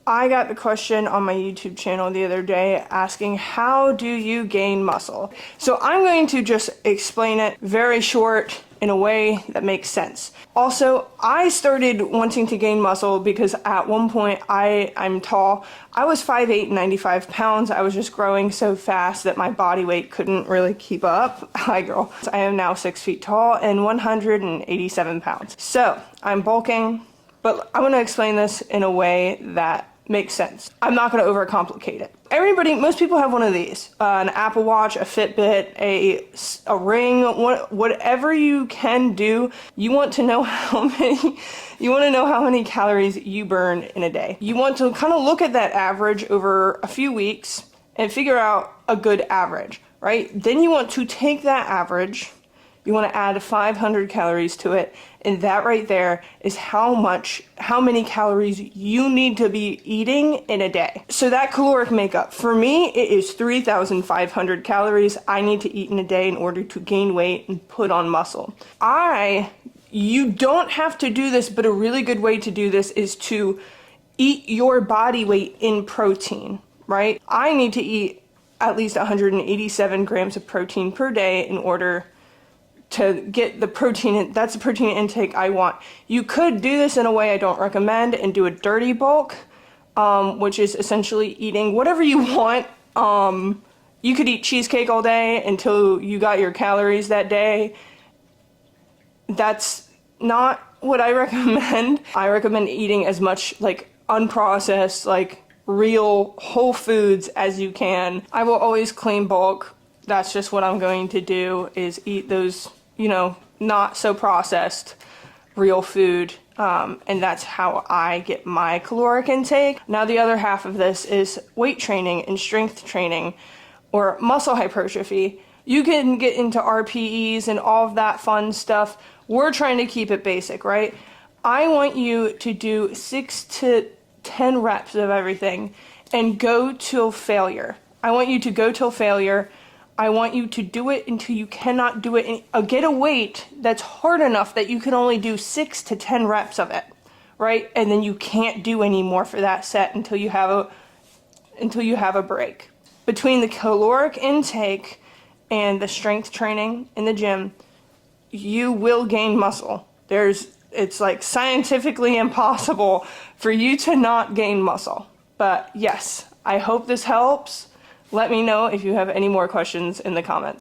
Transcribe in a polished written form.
I got the question on my YouTube channel the other day asking, how do you gain muscle? So I'm going to just explain it very short in a way that makes sense. Also, I started wanting to gain muscle because at one point I'm tall. I was 5'8", 95 pounds. I was just growing so fast that my body weight couldn't really keep up. Hi girl. I am now 6 feet tall and 187 pounds. So I'm bulking, but I want to explain this in a way that makes sense. I'm not going to overcomplicate it. Most people have one of these, an Apple Watch, a Fitbit, a ring, whatever you can do. You want to know how many calories you burn in a day. You want to kind of look at that average over a few weeks and figure out a good average, right? Then you want to take that average, you want to add 500 calories to it, and that right there is how many calories you need to be eating in a day. So that caloric makeup, for me, it is 3,500 calories I need to eat in a day in order to gain weight and put on muscle. You don't have to do this, but a really good way to do this is to eat your body weight in protein, right? I need to eat at least 187 grams of protein per day in order to get the protein. That's the protein intake I want. You could do this in a way I don't recommend and do a dirty bulk, which is essentially eating whatever you want. You could eat cheesecake all day until you got your calories that day. That's not what I recommend. I recommend eating as much like unprocessed, like real whole foods as you can. I will always clean bulk. That's just what I'm going to do, is eat those, not so processed real food. And that's how I get my caloric intake. Now the other half of this is weight training and strength training or muscle hypertrophy. You can get into RPEs and all of that fun stuff. We're trying to keep it basic, right? I want you to do 6 to 10 reps of everything and go till failure. I want you to go till failure. I want you to do it until you cannot do it. Get a weight that's hard enough that you can only do 6 to 10 reps of it, right? And then you can't do any more for that set until you have a break. Between the caloric intake and the strength training in the gym, you will gain muscle. It's like scientifically impossible for you to not gain muscle. But yes, I hope this helps. Let me know if you have any more questions in the comments.